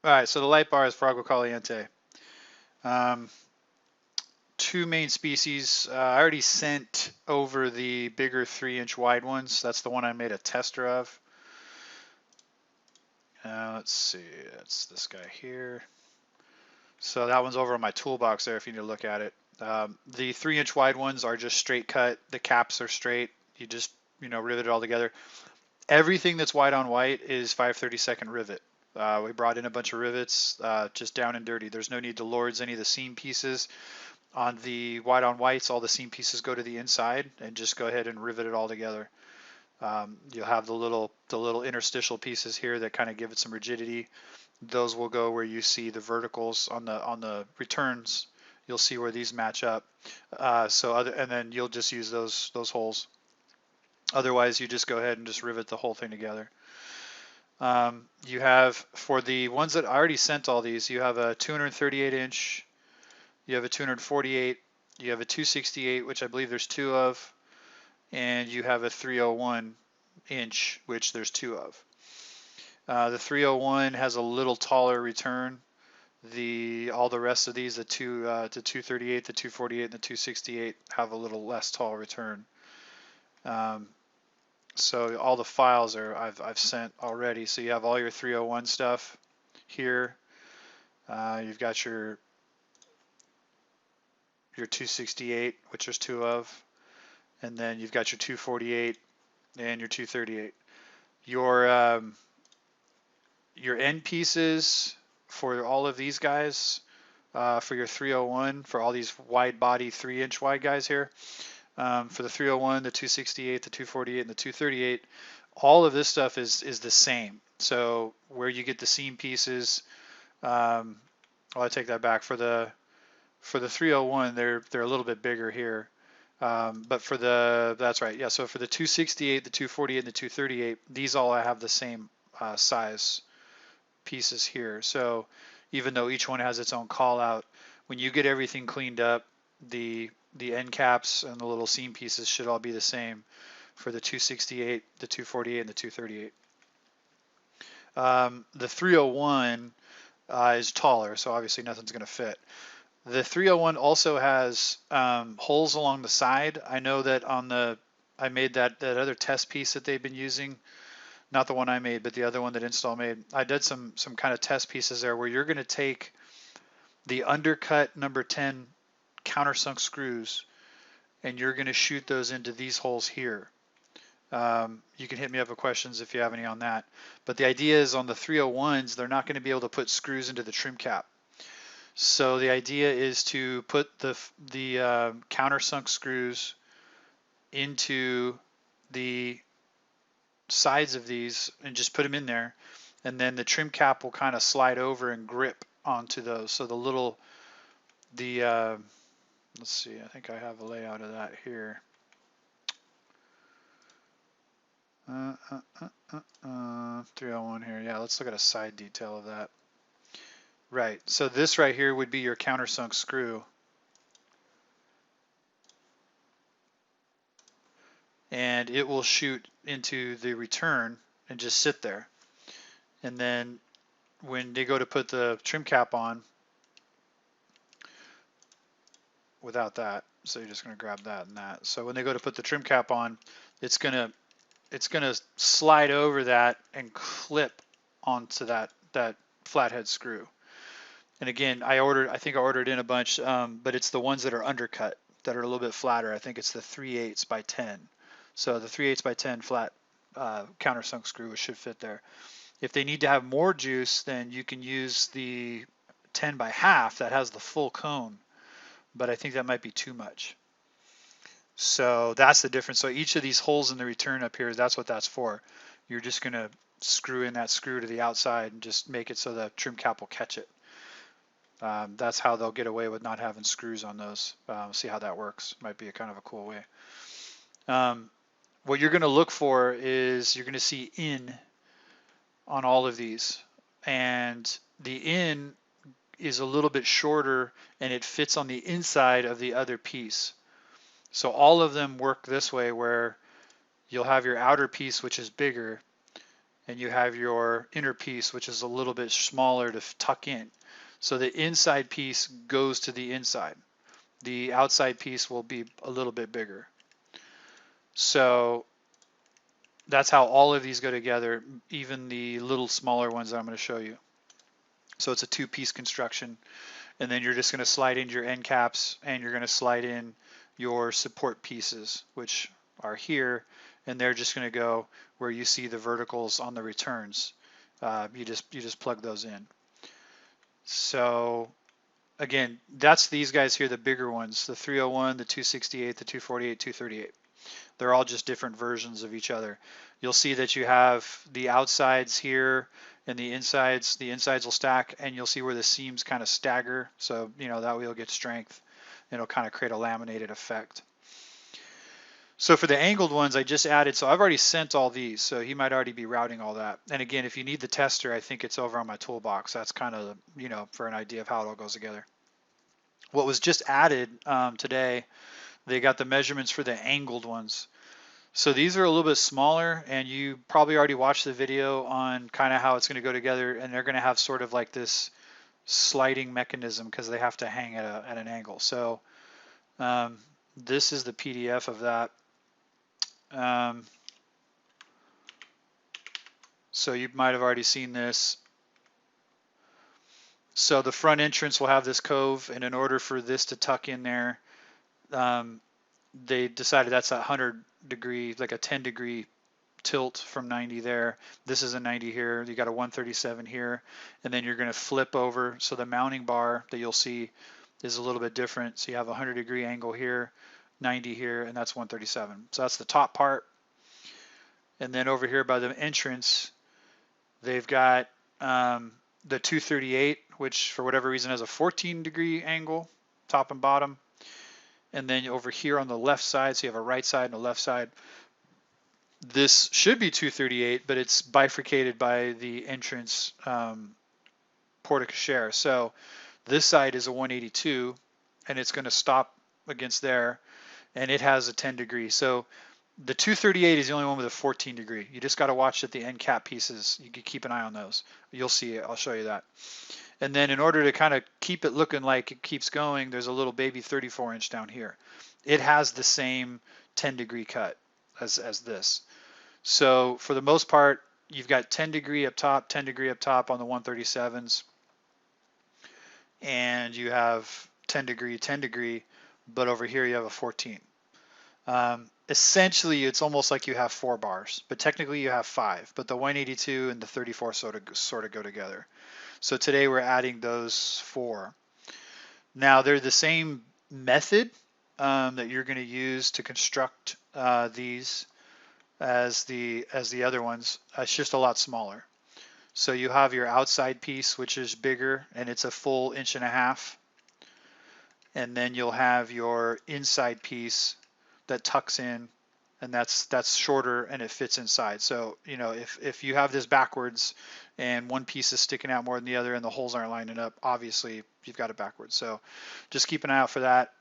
All right, so the light bar is for agua caliente. Um, two main species. I already sent over the bigger 3-inch wide ones. That's the one I made a tester of. Let's see, that's this guy here. So that one's over on my toolbox there if you need to look at it. The 3-inch wide ones are just straight cut. The caps are straight. You just, rivet it all together. Everything that's white on white is 5/32 rivet. We brought in a bunch of rivets, just down and dirty. There's no need to lords any of the seam pieces. On the white on whites, all the seam pieces go to the inside, and just go ahead and rivet it all together. You'll have the little interstitial pieces here that kind of give it some rigidity. Those will go where you see the verticals on the returns. You'll see where these match up. And then you'll just use those holes. Otherwise, you just go ahead and just rivet the whole thing together. You have, for the ones that I already sent all these, you have a 238 inch, you have a 248, you have a 268, which I believe there's two of, and you have a 301 inch, which there's two of. The 301 has a little taller return. All the rest of these, the 238, the 248, and the 268 have a little less tall return. So all the files I've sent already. So you have all your 301 stuff here. You've got your 268, which there's two of, and then you've got your 248 and your 238. Your end pieces for all of these guys, for your 301, for all these wide body 3-inch wide guys here, for the 301, the 268, the 248, and the 238, all of this stuff is the same. So where you get the seam pieces, I take that back. For the 301, they're a little bit bigger here. But that's right, yeah. So for the 268, the 248, and the 238, these all have the same size pieces here. So even though each one has its own call out, when you get everything cleaned up, the end caps and the little seam pieces should all be the same for the 268, the 248, and the 238. The 301 is taller, so obviously nothing's going to fit. The 301 also has holes along the side. I know that I made that other test piece that they've been using, not the one I made, but the other one that Install made. I did some kind of test pieces there where you're going to take the undercut number 10 countersunk screws and you're going to shoot those into these holes here. You can hit me up with questions if you have any on that. But the idea is on the 301s, they're not going to be able to put screws into the trim cap. So the idea is to put the countersunk screws into the sides of these and just put them in there, and then the trim cap will kind of slide over and grip onto those. So let's see, I think I have a layout of that here. 301 here. Yeah, let's look at a side detail of that. Right, so this right here would be your countersunk screw. And it will shoot into the return and just sit there. And then when they go to put the trim cap on, without that, so you're just going to grab that and that. So when they go to put the trim cap on, it's going to slide over that and clip onto that flathead screw. And again, I think I ordered in a bunch, but it's the ones that are undercut that are a little bit flatter. I think it's the 3/8 by 10. So the 3/8 by 10 flat countersunk screw should fit there. If they need to have more juice, then you can use the 10 by half that has the full cone, but I think that might be too much. So that's the difference. So each of these holes in the return up here, that's what that's for. You're just going to screw in that screw to the outside and just make it so the trim cap will catch it. That's how they'll get away with not having screws on those. See how that works. Might be a kind of a cool way. What you're going to look for is you're going to see in on all of these, and the in is a little bit shorter and it fits on the inside of the other piece. So all of them work this way, where you'll have your outer piece, which is bigger, and you have your inner piece, which is a little bit smaller to tuck in. So the inside piece goes to the inside. The outside piece will be a little bit bigger. So that's how all of these go together, even the little smaller ones that I'm going to show you. So it's a two-piece construction, and then you're just going to slide in your end caps, and you're going to slide in your support pieces, which are here, and they're just going to go where you see the verticals on the returns. You just plug those in. So again, that's these guys here, the bigger ones, the 301, the 268, the 248, 238. They're all just different versions of each other. You'll see that you have the outsides here and the insides. The insides will stack, and you'll see where the seams kind of stagger. So, that way you'll get strength, and it'll kind of create a laminated effect. So for the angled ones, I just added, so I've already sent all these, so he might already be routing all that. And again, if you need the tester, I think it's over on my toolbox. That's kind of, for an idea of how it all goes together. What was just added today, they got the measurements for the angled ones. So these are a little bit smaller, and you probably already watched the video on kind of how it's going to go together, and they're going to have sort of like this sliding mechanism because they have to hang at an angle. So this is the PDF of that. So you might have already seen this. So the front entrance will have this cove, and in order for this to tuck in there, they decided that's a 100 degree, like a 10 degree tilt from 90 there. This is a 90 here. You got a 137 here, and then you're going to flip over. So the mounting bar that you'll see is a little bit different. So you have a 100 degree angle here, 90 here, and that's 137. So that's the top part. And then over here by the entrance, they've got the 238, which for whatever reason has a 14 degree angle, top and bottom. And then over here on the left side, so you have a right side and a left side. This should be 238, but it's bifurcated by the entrance porte cochere. So this side is a 182, and it's going to stop against there, and it has a 10 degree. So the 238 is the only one with a 14 degree. You just got to watch that the end cap pieces, you can keep an eye on those. You'll see it. I'll show you that. And then in order to kind of keep it looking like it keeps going, there's a little baby 34 inch down here. It has the same 10 degree cut as this. So for the most part, you've got 10 degree up top, 10 degree up top on the 137s. And you have 10 degree, but over here you have a 14. Essentially, it's almost like you have 4 bars, but technically you have 5. But the 182 and the 34 sort of go together. So today we're adding those 4. Now they're the same method that you're going to use to construct these as the other ones. It's just a lot smaller. So you have your outside piece, which is bigger, and it's a full 1.5 inches. And then you'll have your inside piece that tucks in, and that's shorter and it fits inside. So if you have this backwards and one piece is sticking out more than the other and the holes aren't lining up, obviously you've got it backwards. So just keep an eye out for that.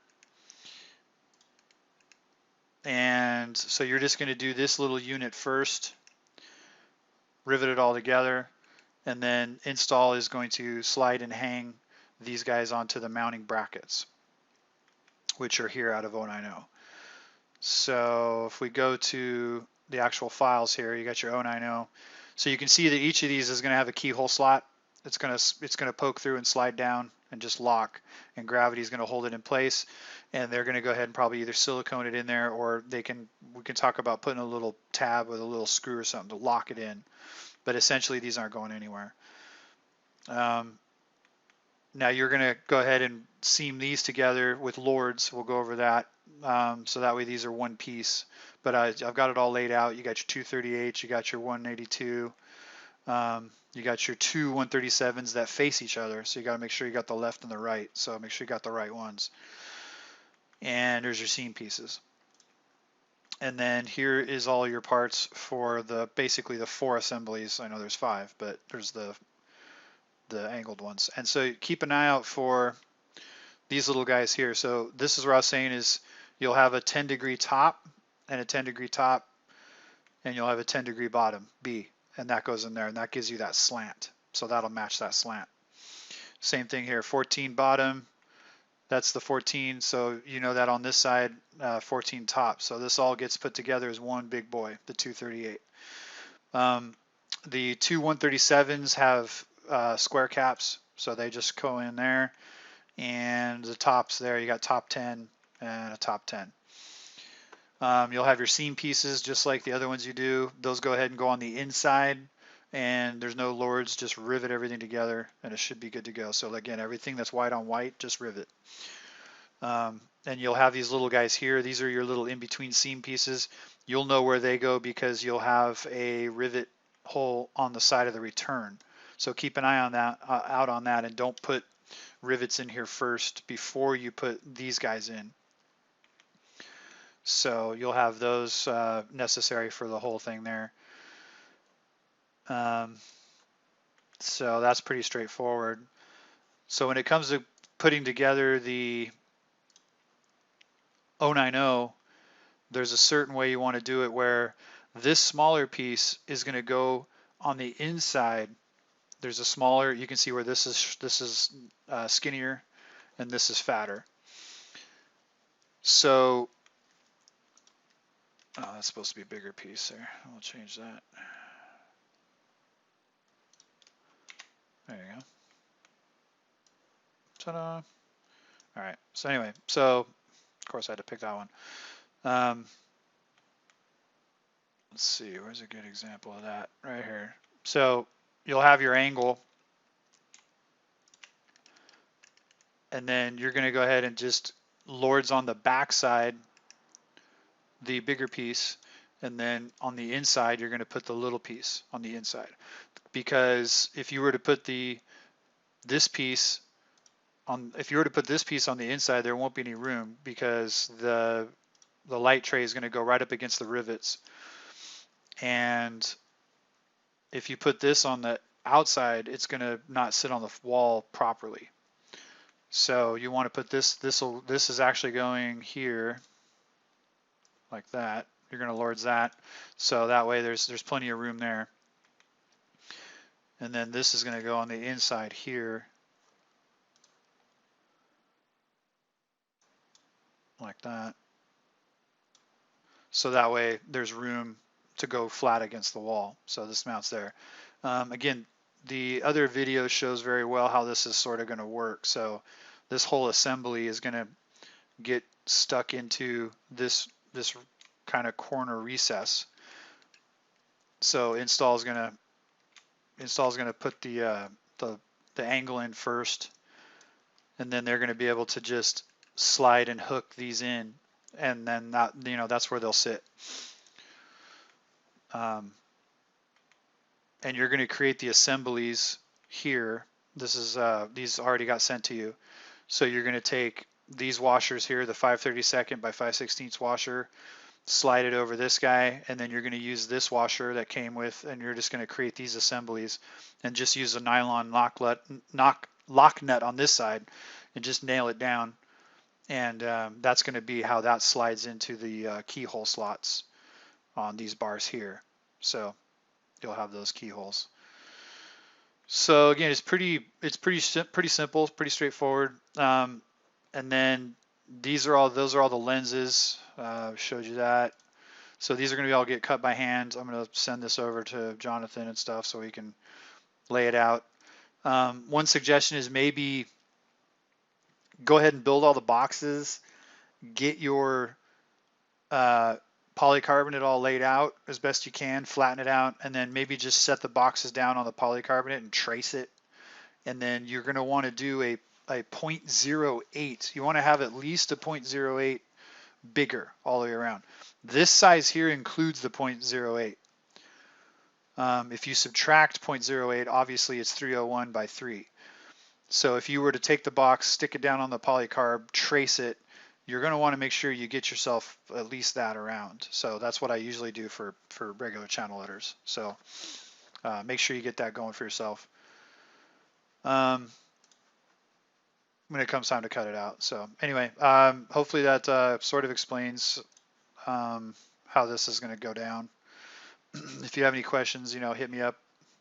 And so you're just going to do this little unit first, rivet it all together, and then install is going to slide and hang these guys onto the mounting brackets, which are here out of 090. So if we go to the actual files here, you got your 090. So you can see that each of these is going to have a keyhole slot. It's going to poke through and slide down and just lock, and gravity is going to hold it in place. And they're going to go ahead and probably either silicone it in there, or we can talk about putting a little tab with a little screw or something to lock it in. But essentially these aren't going anywhere. Now you're going to go ahead and seam these together with Lords. We'll go over that. So that way these are one piece. But I've got it all laid out. You got your 238, you got your 182, you got your two 137s that face each other. So you got to make sure you got the left and the right. So make sure you got the right ones. And there's your seam pieces. And then here is all your parts for basically the 4 assemblies. I know there's 5, but there's the angled ones. And so keep an eye out for these little guys here. So this is what I was saying is you'll have a 10 degree top and a 10 degree top, and you'll have a 10 degree bottom, B. and that goes in there, and that gives you that slant. So that'll match that slant. Same thing here, 14 bottom, that's the 14, so you know that on this side, 14 top. So this all gets put together as one big boy, the 238. The two 137s have square caps, so they just go in there, and the tops there, you got top 10 and a top 10. You'll have your seam pieces just like the other ones you do. Those go ahead and go on the inside, and there's no lords, just rivet everything together and it should be good to go. So again, everything that's white on white, just rivet. And you'll have these little guys here. These are your little in-between seam pieces. You'll know where they go because you'll have a rivet hole on the side of the return. So keep an eye on that, out on that, and don't put rivets in here first before you put these guys in. So you'll have those necessary for the whole thing there. So that's pretty straightforward. So when it comes to putting together the 090, there's a certain way you want to do it where this smaller piece is going to go on the inside. There's a smaller, you can see where this is skinnier and this is fatter. So that's supposed to be a bigger piece there. I'll change that. There you go. Ta-da. All right. So anyway, so of course I had to pick that one. Let's see, where's a good example of that? Right here. So you'll have your angle, and then you're going to go ahead and just lords on the back side the bigger piece, and then on the inside you're going to put the little piece on the inside, because if you were to put this piece on the inside, there won't be any room because the light tray is going to go right up against the rivets, and if you put this on the outside, it's going to not sit on the wall properly. So you want to put this is actually going here like that. You're going to lords that, so that way there's plenty of room there. And then this is going to go on the inside here like that, so that way there's room to go flat against the wall. So this mounts there. Again, the other video shows very well how this is sort of going to work. So this whole assembly is going to get stuck into this kind of corner recess. So install's going to put the angle in first, and then they're going to be able to just slide and hook these in, and then that, that's where they'll sit. And you're going to create the assemblies here. This is these already got sent to you. So you're going to take these washers here, the 5/32 by 5/16 washer, slide it over this guy, and then you're going to use this washer that came with, and you're just going to create these assemblies and just use a nylon lock nut on this side and just nail it down. And that's going to be how that slides into the keyhole slots on these bars here. So you'll have those keyholes. So again, it's pretty simple, pretty straightforward. And then those are all the lenses. Showed you that. So these are going to all get cut by hand. I'm going to send this over to Jonathan and stuff so he can lay it out. One suggestion is maybe go ahead and build all the boxes, get your polycarbonate all laid out as best you can, flatten it out, and then maybe just set the boxes down on the polycarbonate and trace it. And then you're going to want to do a 0.08. You want to have at least a 0.08 bigger all the way around. This size here includes the 0.08. If you subtract 0.08, obviously it's 301 by 3. So if you were to take the box, stick it down on the polycarb, trace it, you're going to want to make sure you get yourself at least that around. So that's what I usually do for regular channel letters. So make sure you get that going for yourself when it comes time to cut it out. So anyway, hopefully that sort of explains how this is going to go down. If you have any questions, hit me up.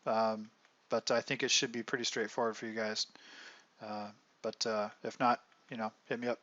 But I think it should be pretty straightforward for you guys. But if not, hit me up.